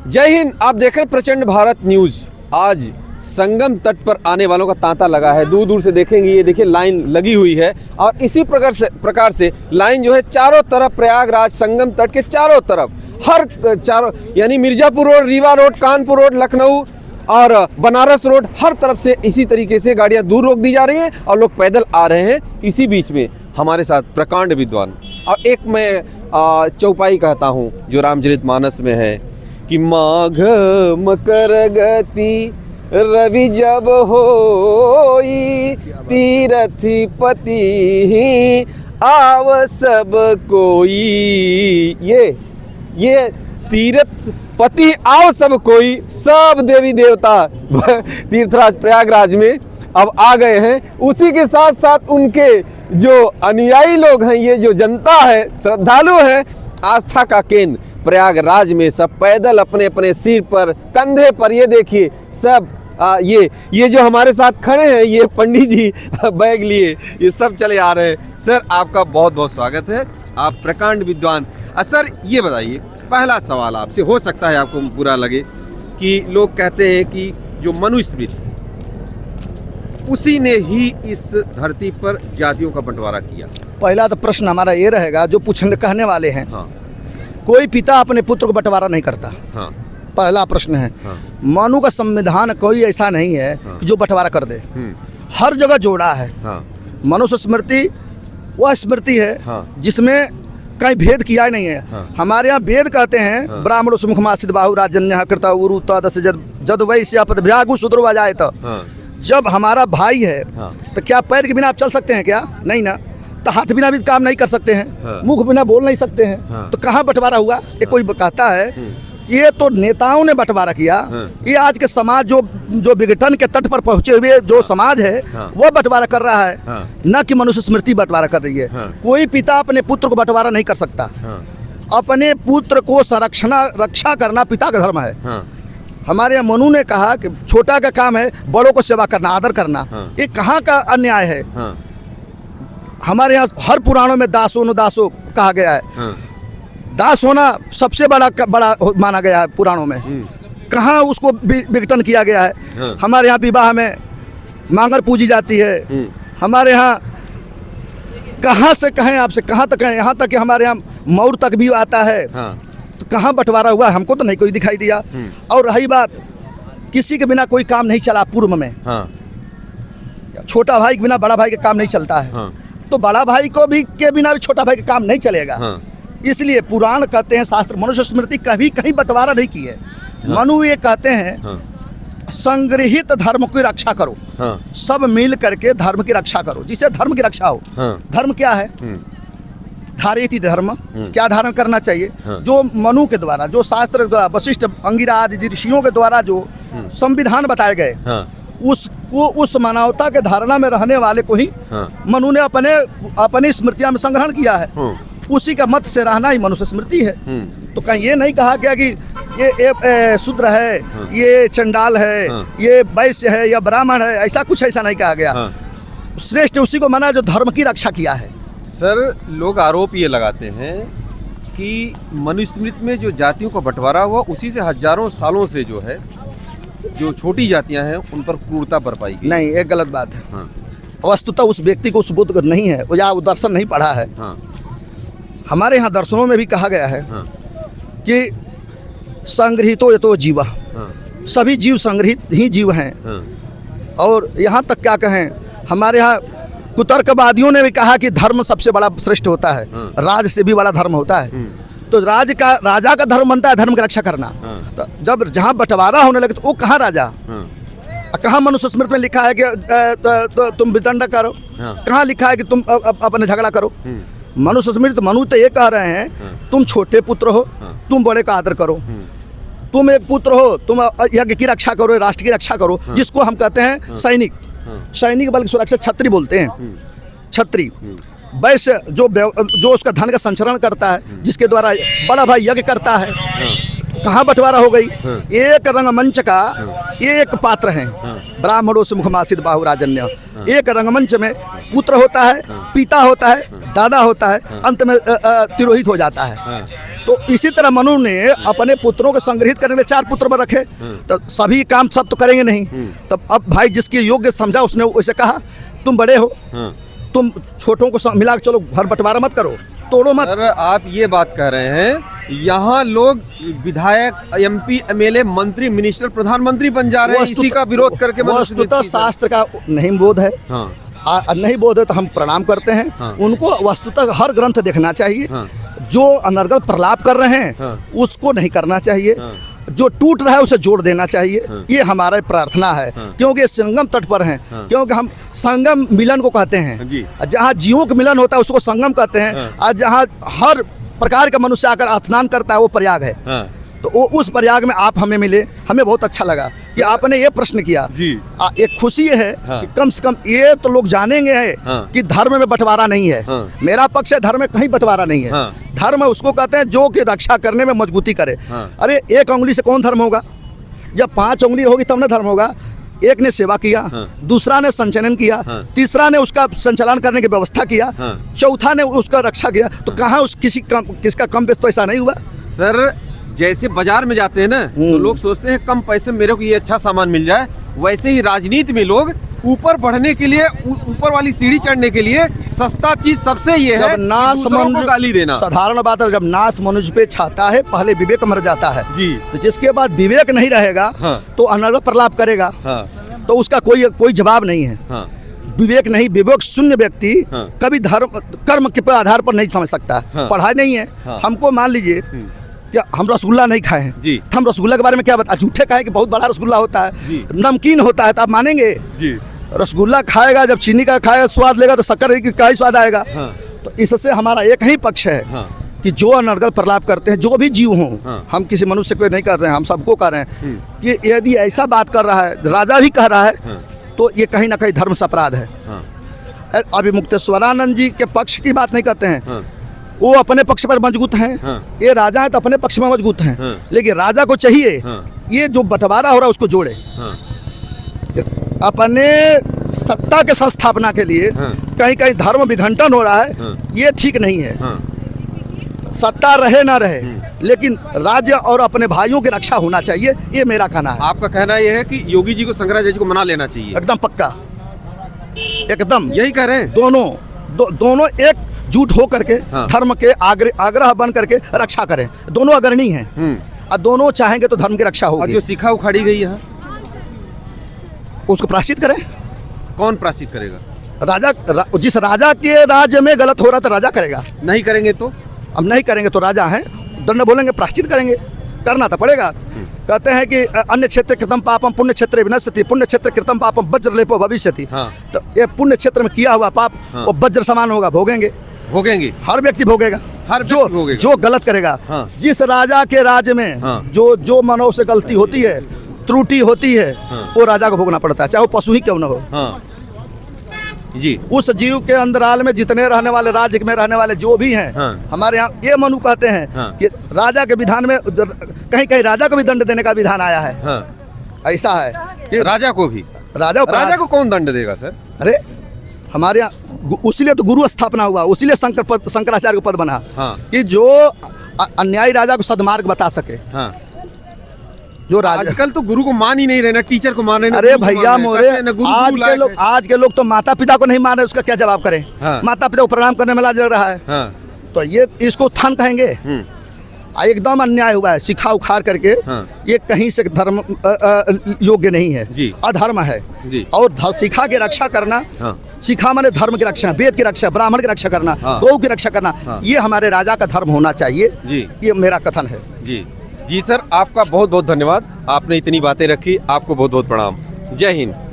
जय हिंद। आप देख रहे हैं प्रचंड भारत न्यूज। आज संगम तट पर आने वालों का तांता लगा है। दूर दूर से देखेंगे, ये देखिए लाइन लगी हुई है और इसी प्रकार से लाइन जो है चारों तरफ, प्रयागराज संगम तट के चारों तरफ, हर चारों यानी Mirzapur road, Rewa road, Kanpur road, Lucknow और बनारस रोड, हर तरफ से इसी तरीके से गाड़ियां दूर रोक दी जा रही हैं और लोग पैदल आ रहे हैं। इसी बीच में हमारे साथ प्रकांड विद्वान और एक मैं चौपाई कहता हूँ जो रामचरितमानस में है कि माघ मकर गति रवि जब होई तीरथी पति आव सब कोई। ये तीर्थ पति आव सब कोई, सब देवी देवता तीर्थराज प्रयागराज में अब आ गए हैं। उसी के साथ साथ उनके जो अनुयायी लोग हैं, ये जो जनता है, श्रद्धालु हैं, आस्था का केंद्र प्रयागराज में सब पैदल अपने अपने सिर पर, कंधे पर, ये देखिए सब ये जो हमारे साथ खड़े हैं, ये पंडित जी बैग लिए, ये सब चले आ रहे हैं। सर, आपका बहुत बहुत स्वागत है। आप प्रकांड विद्वान। सर, ये बताइए, पहला सवाल आपसे, हो सकता है आपको बुरा लगे कि लोग कहते हैं कि जो मनुस्मृति, उसी ने ही इस धरती पर जातियों का बंटवारा किया। पहला तो प्रश्न हमारा ये रहेगा, जो पूछने कहने वाले हैं, हाँ। कोई पिता अपने पुत्र को बंटवारा नहीं करता। हाँ। पहला प्रश्न है। हाँ। मनु का संविधान कोई ऐसा नहीं है कि जो बंटवारा कर दे। हर जगह जोड़ा है। हाँ। मनुष्य स्मृति वह स्मृति है, हाँ। जिसमें कहीं भेद किया ही नहीं है। हाँ। हमारे यहाँ वेद कहते हैं, हाँ। ब्राह्मण सुमुख मासित बाहु राजन्य कृता उरु तदस जद वैश्य पदभ्यागु शूद्रो जाए। तो जब हमारा भाई है, हाँ। तो क्या पैर के बिना आप चल सकते हैं? क्या नहीं ना। तो हाथ बिना भी काम नहीं कर सकते हैं। हाँ। मुख बिना बोल नहीं सकते हैं। हाँ। तो कहाँ बंटवारा हुआ? ये कोई कहता है ये तो नेताओं ने बंटवारा किया। हाँ। ये आज के समाज जो विघटन के तट पर पहुंचे हुए जो समाज है, हाँ। वो बंटवारा कर रहा है। हाँ। न कि मनुष्य स्मृति बंटवारा कर रही है। हाँ। कोई पिता अपने पुत्र को बंटवारा नहीं कर सकता। हाँ। अपने पुत्र को रक्षा करना पिता का धर्म है। हाँ। हमारे यहाँ मनु ने कहा कि छोटा का काम है बड़ों को सेवा करना, आदर करना। हाँ। ये कहाँ का अन्याय है? हाँ। हमारे यहाँ हर पुराणों में दासो कहा गया है। हाँ। दास होना सबसे बड़ा माना गया है पुराणों में। कहाँ उसको विघटन किया गया है? हाँ। हमारे यहाँ विवाह में मांगर पूजी जाती है। हमारे यहाँ कहाँ से कहें, आपसे कहाँ तक कहें, यहाँ तक कि हमारे यहाँ मौर तक भी आता है। हाँ। तो कहाँ बंटवारा हुआ? हमको तो नहीं कोई दिखाई दिया। और रही बात, किसी के बिना कोई काम नहीं चला पूर्व में। हाँ। छोटा भाई के बिना बड़ा भाई का काम नहीं चलता है। हाँ। तो बड़ा भाई को भी के बिना भी छोटा भाई का काम नहीं चलेगा। हाँ। इसलिए पुराण कहते हैं, शास्त्र, मनुष्य स्मृति कभी कहीं बंटवारा नहीं की है। मनु ये कहते हैं, हाँ। संग्रहित धर्म की रक्षा करो। हाँ। सब मिल करके धर्म की रक्षा करो, जिससे धर्म की रक्षा हो। हाँ। धर्म क्या है? धारयति धर्म। क्या धारण करना चाहिए? हाँ। जो मनु के द्वारा, जो शास्त्र के द्वारा, वशिष्ठ, अंगिरा आदि ऋषियों के द्वारा जो संविधान बताए गए, हाँ। उसको, उस मानवता के धारणा में रहने वाले को ही हाँ। मनु ने अपनी स्मृतियां में संग्रहण किया है। उसी का मत से रहना ही मनुष्य स्मृति है। तो कहीं ये नहीं कहा गया कि ये शूद्र है, ये चंडाल है, ये वैश्य है या ब्राह्मण है, ऐसा नहीं कहा गया। श्रेष्ठ उसी को माना जो धर्म की रक्षा किया है। सर, लोग आरोप ये लगाते हैं कि मनुस्मृति में जो जातियों का बंटवारा हुआ, उसी से हजारों सालों से जो है, जो छोटी जातियां हैं उन पर क्रूरता बरपाई गई। नहीं, एक गलत बात है। हाँ। वस्तुतः उस व्यक्ति को उस बुद्ध नहीं है, या वो दर्शन नहीं पढ़ा है। हाँ। हमारे यहाँ दर्शनों में भी कहा गया है। हाँ। कि संग्रहितो यतो जीव। हाँ। सभी सभी जीव संग्रहित ही जीव हैं। हाँ। और यहाँ तक क्या कहें, हमारे यहाँ कुतर्कवादियों ने भी कहा कि धर्म सबसे बड़ा श्रेष्ठ होता है। हाँ। राज से भी बड़ा धर्म होता है। तो राजा का धर्म बनता है धर्म की रक्षा करना। हाँ। तो जब जहाँ बंटवारा होने लगे तो वो कहाँ राजा? हाँ। कहाँ मनुष्य स्मृति में लिखा है कि तुम वितंडा करो? हाँ। कहाँ लिखा है कि तुम अपने झगड़ा करो? मनुष्य स्मृति मनु तो ये कह रहे हैं, तुम छोटे पुत्र हो, तुम बड़े का आदर करो। तुम एक पुत्र हो, तुम यज्ञ की रक्षा करो, राष्ट्र की रक्षा करो। जिसको हम कहते हैं सैनिक। सैनिक बल की सुरक्षा छत्री बोलते हैं। छत्री। वैश्य जो उसका धन का संचरण करता है, जिसके द्वारा बड़ा भाई यज्ञ करता है, कहाँ बंटवारा हो गई? एक रंगमंच का एक पात्र है, ब्राह्मणों से मुखमासित बाहुराजन्य। एक रंगमंच में पुत्र होता है, पिता होता है, दादा होता है, अंत में तिरोहित हो जाता है। तो इसी तरह मनु ने अपने पुत्रों को संग्रहित करने में 4 पुत्र में रखे, तो सभी काम सब तो करेंगे नहीं। तब अब भाई जिसके योग्य समझा उसने वैसे कहा, तुम बड़े हो, तुम छोटों को मिला के चलो, घर बंटवारा मत करो, तोड़ो मत। सर आप ये बात कह रहे हैं, यहाँ लोग विधायक, MP, MLA, मंत्री, मिनिस्टर, प्रधानमंत्री बन जा रहे हैं इसी का विरोध करके। वस्तुतः शास्त्र का नहीं बोध है। नहीं बोध है तो हम प्रणाम करते हैं। उनको वस्तुतः हर ग्रंथ देखना चाहिए। जो अनर्गल प्रलाप कर रहे हैं उसको नहीं करना चाहिए, जो टूट रहा है उसे जोड़ देना चाहिए। ये हमारा प्रार्थना है, क्योंकि संगम तट पर हैं, क्योंकि हम संगम मिलन को कहते हैं। जहाँ जीवों का मिलन होता है उसको संगम कहते हैं, और जहाँ हर प्रकार का मनुष्य आकर स्नान करता है वो प्रयाग है। तो वो उस प्रयाग में आप हमें मिले, हमें बहुत अच्छा लगा कि आपने ये प्रश्न किया। एक खुशी ये है कि कम से कम ये तो लोग जानेंगे कि धर्म में बंटवारा नहीं है। मेरा पक्ष है, धर्म में कहीं बंटवारा नहीं है। धर्म उसको कहते हैं जो कि रक्षा करने में मजबूती करे। अरे एक उंगली से कौन धर्म होगा? जब 5 उंगली होगी तब ना धर्म होगा। एक ने सेवा किया, दूसरा ने संचलन किया, तीसरा ने उसका संचालन करने की व्यवस्था किया, चौथा ने उसका रक्षा किया। तो कहाँ किसका कम बेस? तो ऐसा नहीं हुआ सर। जैसे बाजार में जाते हैं ना तो लोग सोचते हैं कम पैसे में मेरे को ये अच्छा सामान मिल जाए, वैसे ही राजनीति में लोग ऊपर बढ़ने के लिए, ऊपर वाली सीढ़ी चढ़ने के लिए सस्ता चीज सबसे ये है कि गाली देना। साधारण बात है, जब नाश मनुष्य पे छाता है पहले विवेक मर जाता है जी। तो जिसके बाद विवेक नहीं रहेगा तो अनर्गल प्रलाप करेगा, तो उसका कोई जवाब नहीं है। विवेक नहीं, विवेक शून्य व्यक्ति कभी धर्म कर्म के आधार पर नहीं समझ सकता। पढ़ाई नहीं है। हमको मान लीजिए क्या हम रसगुल्ला नहीं खाए हैं जी, हम रसगुल्ला के बारे में क्या बता, झूठे कहे कि बहुत बड़ा रसगुल्ला होता है, नमकीन होता है, तो आप मानेंगे जी? रसगुल्ला खाएगा, जब चीनी का खाएगा स्वाद लेगा तो शक्कर का ही स्वाद आएगा। तो इससे हमारा एक ही पक्ष है कि जो अनर्गल प्रलाप करते हैं, जो भी जीव हों, हम किसी मनुष्य को नहीं कर रहे हैं, हम सबको कर रहे हैं कि यदि ऐसा बात कर रहा है, राजा भी कह रहा है, तो ये कहीं ना कहीं धर्म से अपराध है। अभी मुक्तेश्वरानंद जी के पक्ष की बात नहीं करते हैं, वो अपने पक्ष पर मजबूत हैं। ये राजा है तो अपने पक्ष में मजबूत हैं। लेकिन राजा को चाहिए ये जो बंटवारा हो रहा है उसको जोड़े। अपने सत्ता के संस्थापना के लिए कहीं कहीं धर्म विघटन हो रहा है, ये ठीक नहीं है। सत्ता रहे ना रहे, लेकिन राज्य और अपने भाइयों की रक्षा होना चाहिए, ये मेरा कहना है। आपका कहना यह है कि योगी जी को, शंकराचार्य जी को मना लेना चाहिए? एकदम पक्का, एकदम यही कह रहे हैं। दोनों एक झूठ हो करके धर्म के आग्रह बन करके रक्षा करें। दोनों अग्रणी हैं और दोनों चाहेंगे तो धर्म की रक्षा होगी। और जो शिखा उखाड़ी गई है उसको प्रायश्चित करें। कौन प्रायश्चित करेगा? जिस राजा के राज्य में गलत हो रहा था राजा करेगा। नहीं करेंगे तो? अब नहीं करेंगे तो राजा हैं, दंड बोलेंगे, प्रायश्चित करेंगे, करना तो पड़ेगा। कहते हैं कि अन्य क्षेत्र कृतम पापम पुण्य क्षेत्र विनश्यति, पुण्य क्षेत्र कृतम पापम वज्र लेपो भविष्यति। तो ये पुण्य क्षेत्र में किया हुआ पाप वो वज्र समान होगा, भोगेंगे। हर व्यक्ति भोगेगा, जो गलत करेगा। जिस राजा के राज्य में जो मानव से गलती होती है, त्रुटि होती है, वो राजा को भोगना पड़ता है, चाहे वो पशु ही क्यों न हो जी। उस जीव के अंतराल में जितने रहने वाले, राज्य में रहने वाले जो भी हैं, हमारे यहाँ ये मनु कहते हैं कि राजा के विधान में कहीं कहीं राजा को भी दंड देने का विधान आया है। ऐसा है कि राजा को भी, राजा को कौन दंड देगा सर? अरे हमारे यहाँ उसीलिए तो गुरु स्थापना हुआ, उसीलिए शंकराचार्य का पद बना कि जो अन्यायी राजा को सद्मार्ग बता सके। जो राजा आजकल तो गुरु को मान ही नहीं रहे ना, टीचर को मान रहे ना। अरे भैया मोरे, आज के लोग तो माता पिता को नहीं मान रहे, उसका क्या जवाब करें? माता पिता को प्रणाम करने में लाज लग रहा है। तो ये इसको उत्थान कहेंगे? एकदम अन्याय हुआ है, शिखा उखाड़ करके। ये कहीं से धर्म योग्य नहीं है, अधर्म है। और शिखा की रक्षा करना, शिखा माने धर्म की रक्षा, वेद की रक्षा, ब्राह्मण की रक्षा करना, गौ की रक्षा करना, ये हमारे राजा का धर्म होना चाहिए। ये मेरा कथन है जी सर, आपका बहुत बहुत धन्यवाद। आपने इतनी बातें रखी, आपको बहुत बहुत प्रणाम। जय हिंद।